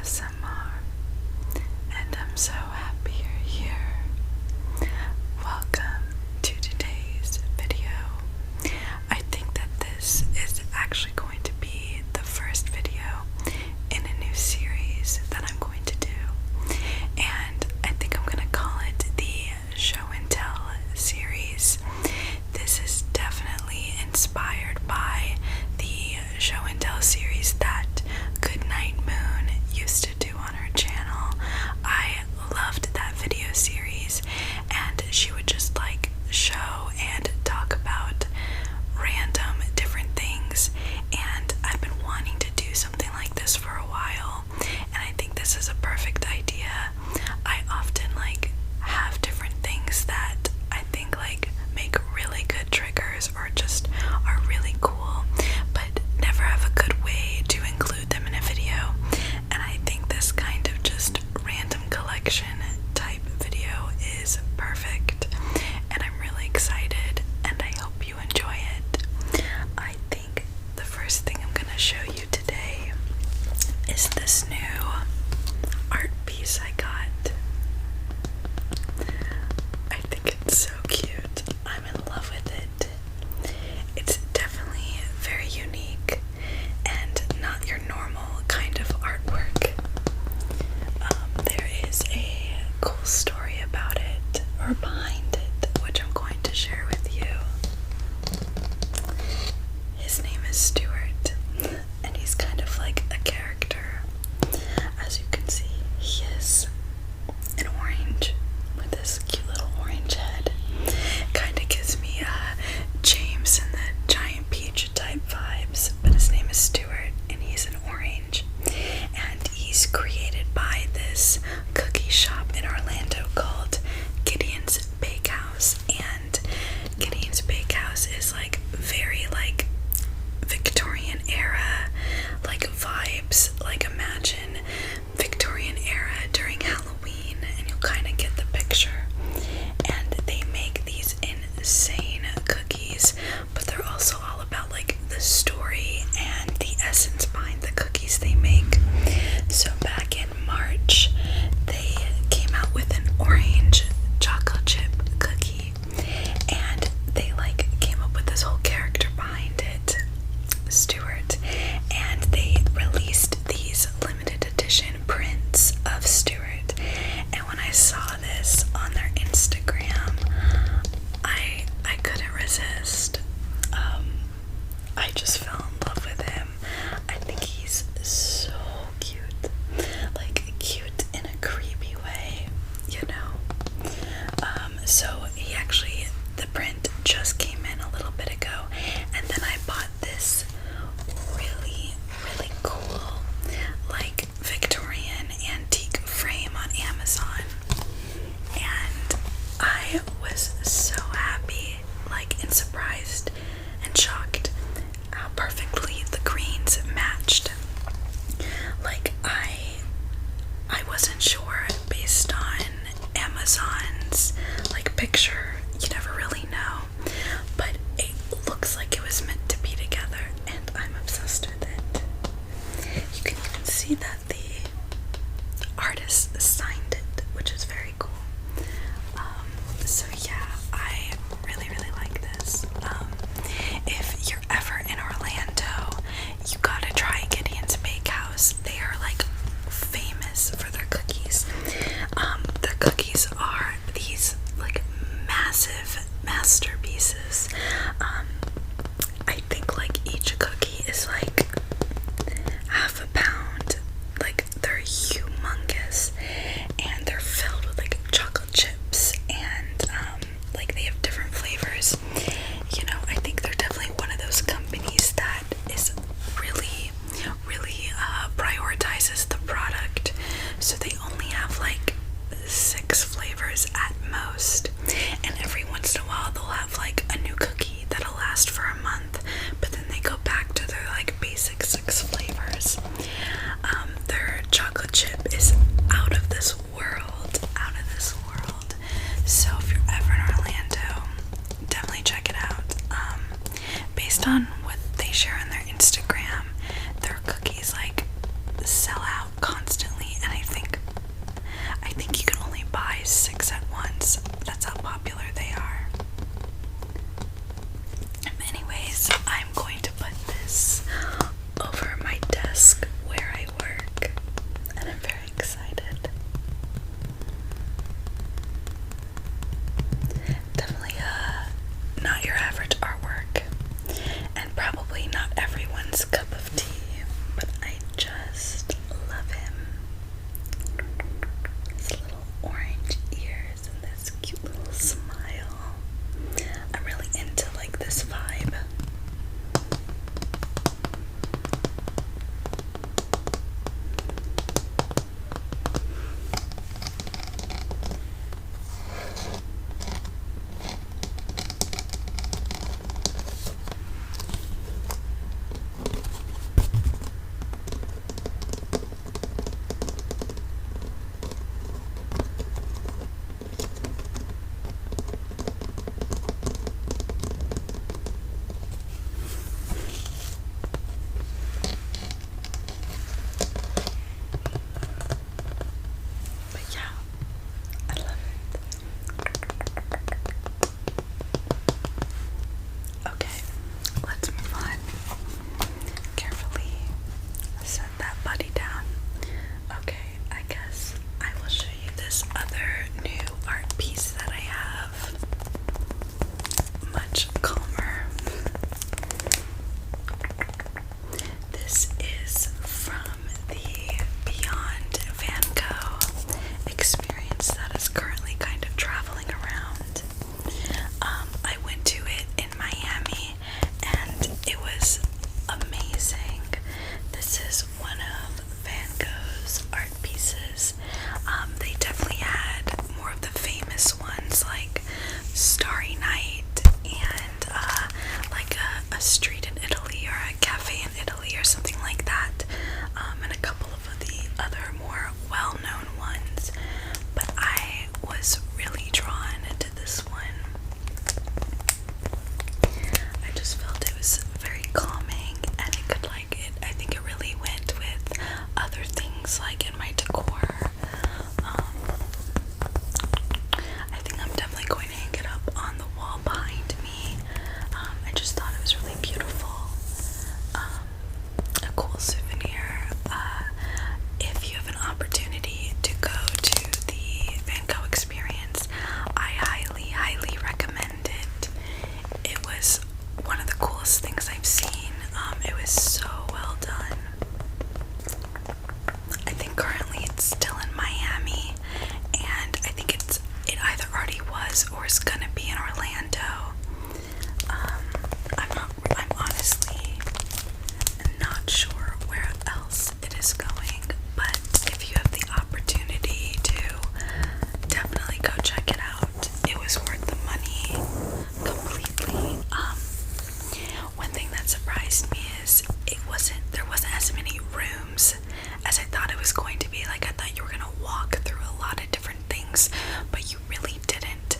ASMR, and I'm so happy you're here. Welcome to today's video. I think that this is actually going to be the first video in a new series that I'm going to do, and I think I'm going to call it the Show and Tell series. This is definitely inspired by the Show and Tell series that Goodnight Moon used to do on her channel. I loved that video series, and she would just like show and talk about random different things, and I've been wanting to do something like this for a while, and I think this is a perfect idea. I often have different things that I think make really good triggers or just are really cool, but never have a good way to include them in a video, and I think this kind of just random collection type video is perfect, and I'm really excited, and I hope you enjoy it. I think the first thing I'm gonna show you today is this new art piece I got. I think it's so cute. I'm in love with it. It's definitely very unique and not your normal kind of artwork. There is a cool story about it, or behind it, which I'm going to share with you. His name is Stuart, and he's kind of like a character. As you can see, he is an orange with this cute little orange head. Kind of gives me James and the Giant Peach type vibes, but his name is Stuart, and he's an orange, and he's created by this cookie shop in Orlando called Gideon's Bakehouse, and Gideon's Bakehouse is very Victorian era vibes. Imagine Victorian era during Halloween, and you'll kind of get the picture. And they make these insane cookies, but they're also all about the story and the essence behind the cookies they make. So back in March, they came out with an orange chocolate chip cookie, and they came up with this whole character behind it, Stuart, and they released these limited edition prints of Stuart. And when I saw this on their Instagram, I couldn't resist. I just fell in love with him. I think he's so cute, cute in a creepy way, you know. So he actually, the print just came in a little bit ago, and then I bought this really, really cool, Victorian antique frame on Amazon, and I was so happy, and surprised and shocked how perfectly the greens matched. I wasn't sure based on Amazon's picture. You never really know, but it looks like it was meant to be together, and I'm obsessed with it. You can even see that the artist signed it, which is very cool. So yeah, I really, really like this. If you're ever in Orlando, you gotta try Gideon's Bakehouse. They are famous for their cookies. Their cookies are these massive masterpieces. I think each cookie is half a pound. They're humongous, and they're filled with chocolate chips, and they have different flavors. You know, I think they're definitely one of those companies that is really, really prioritizes the product. So they only have 6 flavors things like in my decor. I think I'm definitely going to hang it up on the wall behind me. I just thought it was really beautiful. A cool souvenir. If you have an opportunity to go to the Van Gogh experience, I highly, highly recommend it. It was one of the coolest things I've seen. It was so well done. I think currently it's still in Miami, and I think it either already was or is gonna be in Orlando. I'm honestly not sure where else it is going, but if you have the opportunity to, definitely go check it out. It was worth the money completely. One thing that surprised me is there wasn't as many rooms as I thought it was going to be. Like, I thought you were gonna walk through a lot of different things, but you really didn't.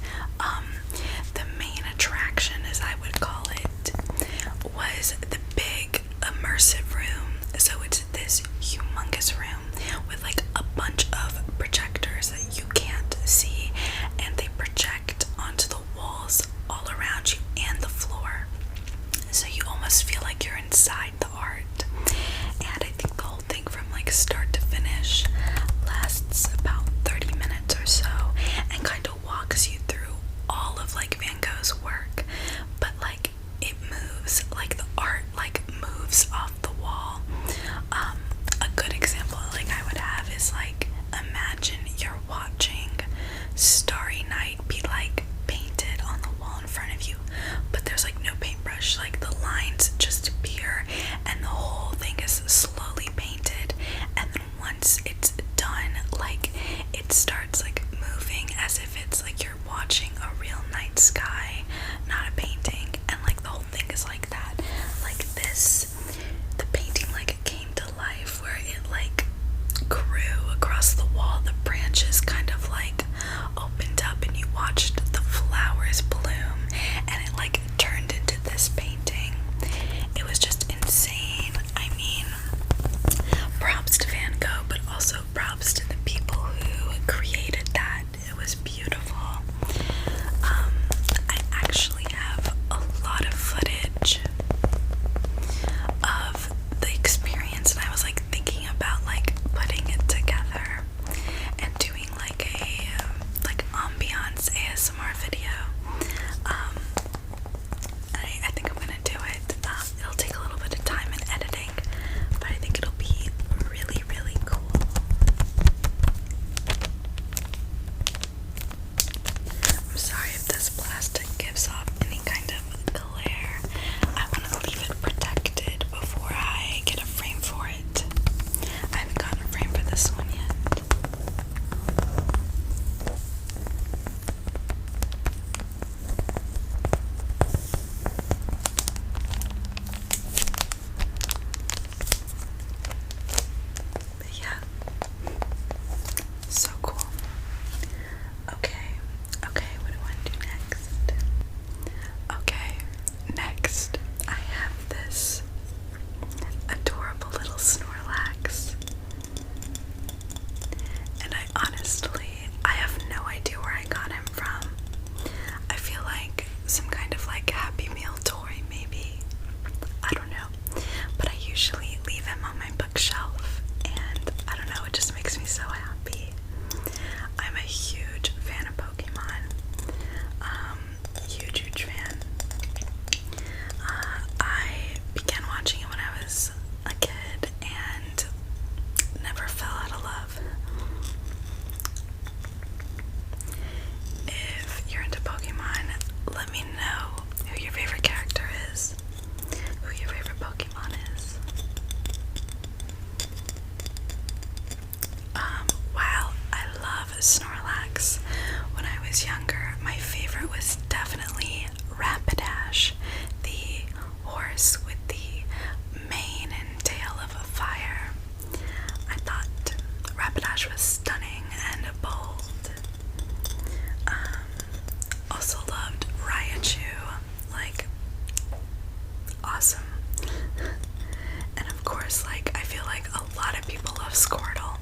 The main attraction, as I would call it, was the big immersive room. So it's this humongous room with like a bunch of projectors that you can't see, and they project onto the walls all around you and the floor. So you almost feel like you're inside the art. And I think the whole thing from like start to finish lasts about 30 minutes or so, and kind of walks you through all of like Van Gogh's work. But like it moves, like the art like moves off the wall. A good example like I would have is like, imagine you're watching Starry Night be like painted on the wall in front of you, but there's like no paintbrush, like the lines just appear and the whole thing is slowly painted, and then once it's done, like it starts like moving as if it's like you're watching a real night sky, not a painting. And like the whole thing is like that, like this, the painting like it came to life where it like grew across the wall, the branches kind of like opened up and you watched the flowers bloom, and it like turned into this painting. It was just insane. I mean, props to Van Gogh, but also props to the people who created that. It was beautiful. I actually have a lot of footage of the experience, and I was like thinking about like putting it together and doing like a like ambiance ASMR video. I think I'm gonna do it. It'll take a little bit of time and editing, but I think it'll be really, really cool. I'm sorry if this plastic gives off any kind of glare. I want to leave it protected before I get a frame for it. I haven't gotten a frame for this one yet. But yeah, so cool. Okay, what do I want to do next? Okay, next I have this adorable little Snorlax. And I have no idea where I got him from. I feel like some kind of like Happy Meal toy maybe. I don't know. But I usually leave him on my bookshelf, and I don't know, it just makes me so happy. I'm a huge fan of Pokemon. Huge fan. I began watching it when I was a kid and never fell out of love. If you're into Pokemon, let me know who your favorite character is, who your favorite Pokemon is. While I love Snorlax, when I was younger, my favorite was definitely Rapidash, the horse with the mane and tail of a fire. I thought Rapidash was stunning and bold. Also loved Raichu, like, awesome. And of course, like, I feel like a lot of people love Squirtle.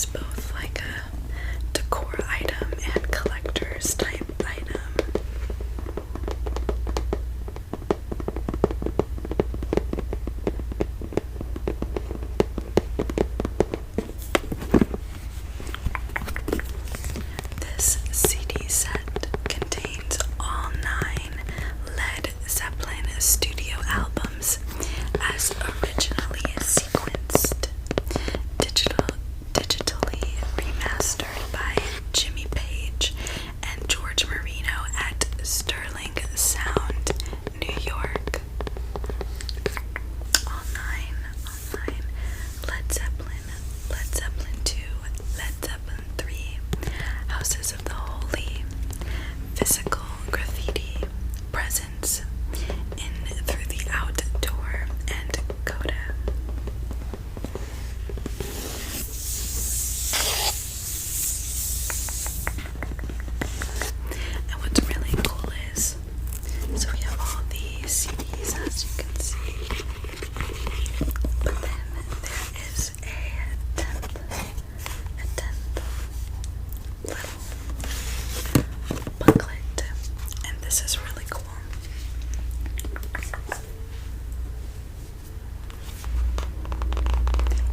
is both like a decor item and collector's type item. This CD set contains all 9 Led Zeppelin studio albums as originally sequenced, digitally remastered by Jimmy Page and George Marino at Sterling Sound, New York. All nine. Led Zeppelin, Led Zeppelin 2, Led Zeppelin 3, Houses of the Holy, Physical Graffiti, Presence, In Through the Outdoor, and Coda. And what's really cool is, so we have all the CDs as you can see, but then there is a 10th little booklet, and this is really cool.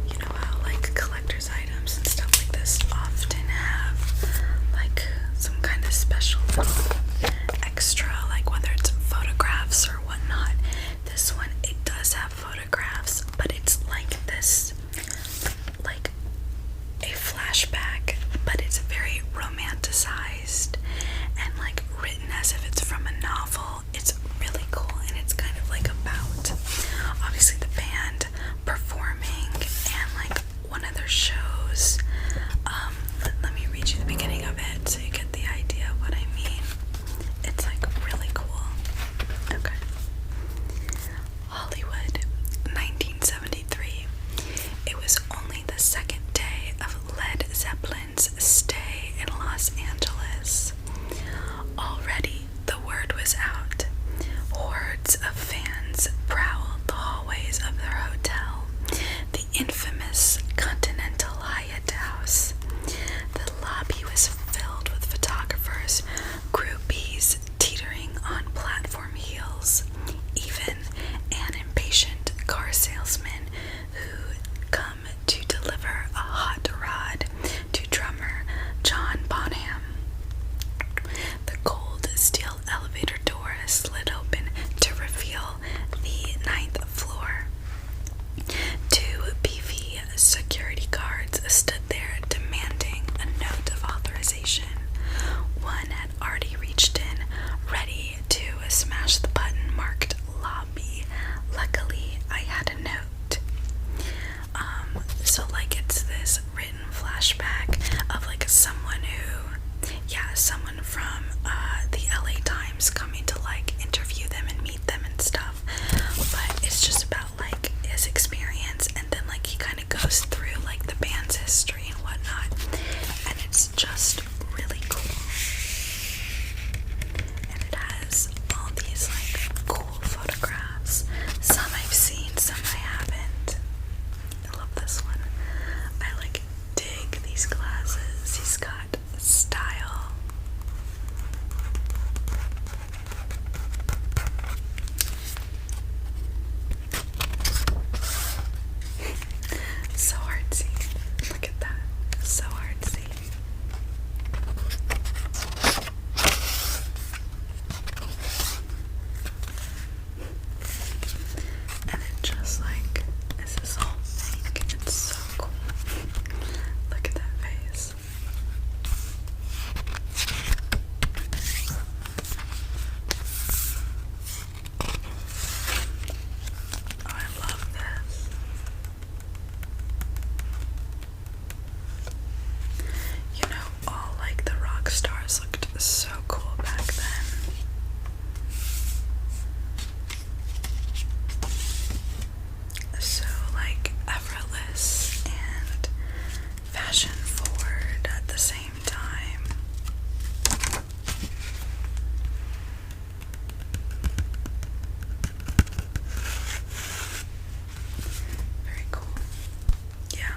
You know how like collector's items and stuff like this often have like some kind of special little extra, like whether it's photographs or whatnot. This one, it does have photographs, but it's like this, like a flashback, but it's very romanticized and like written as if it's from a novel. It's really cool, and it's kind of like about obviously the band performing and like one of their shows. Let me read you the beginning of it so you get the idea of what I mean. It's like really cool. Okay. Hollywood, 1973. It was only the second day of Led Zeppelin's stay in Los Angeles. Already the word was out. Hordes of fans prowled the hallways of their hotel, the infamous Continental Hyatt House. The lobby was filled with photographers, groupies teetering on platform heels, even an impatient car salesman who come to deliver a hot rod to drummer John Bonham. The cold steel elevator door slid open to reveal the 9th floor. 2 beefy security guards stood there demanding a note of authorization. One had already reached in, ready to smash the button marked lobby. Luckily, I had a note. So like it's this written flashback of like someone from the LA Times coming to like interview them and meet them and stuff. But it's just about like his experience, and then like he kind of goes through like the band's history and whatnot, and it's just really cool. And it has all these like cool photographs. Some I've seen, some I haven't. I love this one. I like dig these glasses. He's got style. So artsy. Look at that. So artsy. And it just like is this whole thing. It's so cool. Look at that face. Oh, I love this. You know, all like the rock stars looked so cool back then. So like effortless and fashion forward at the same time. Very cool. Yeah,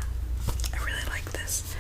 I really like this.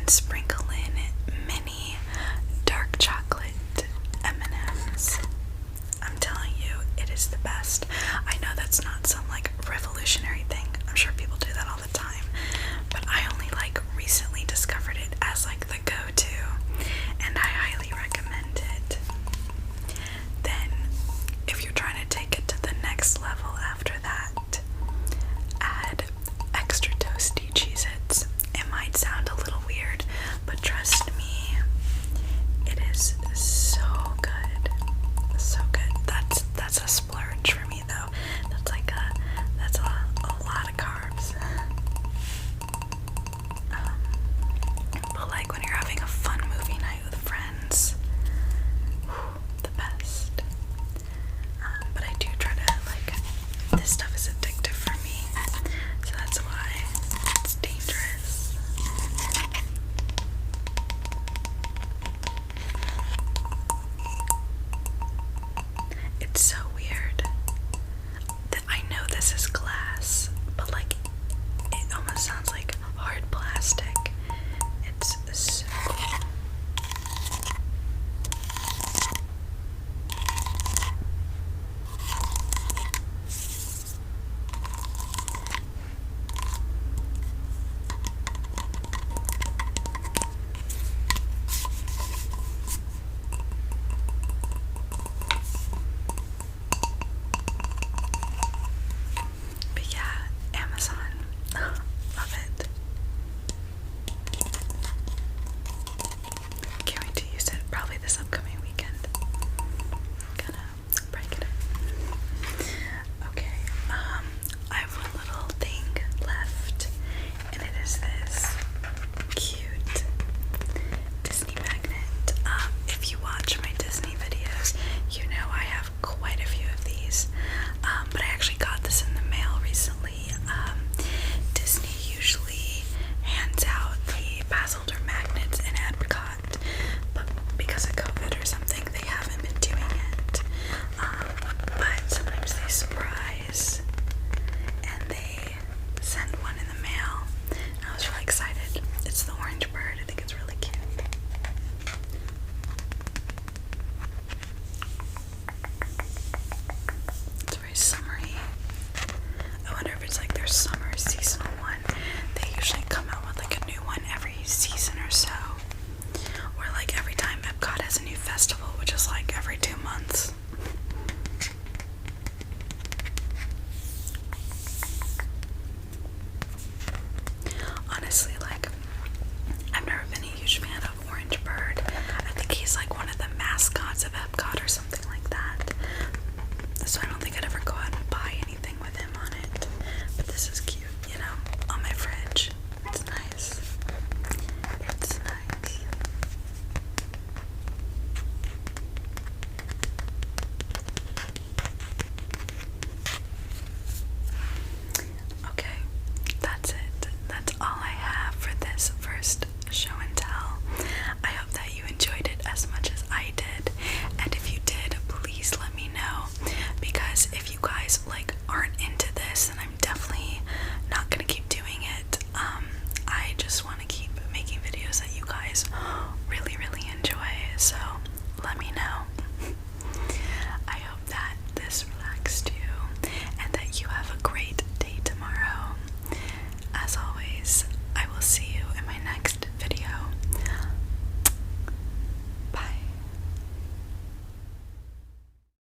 and sprinkle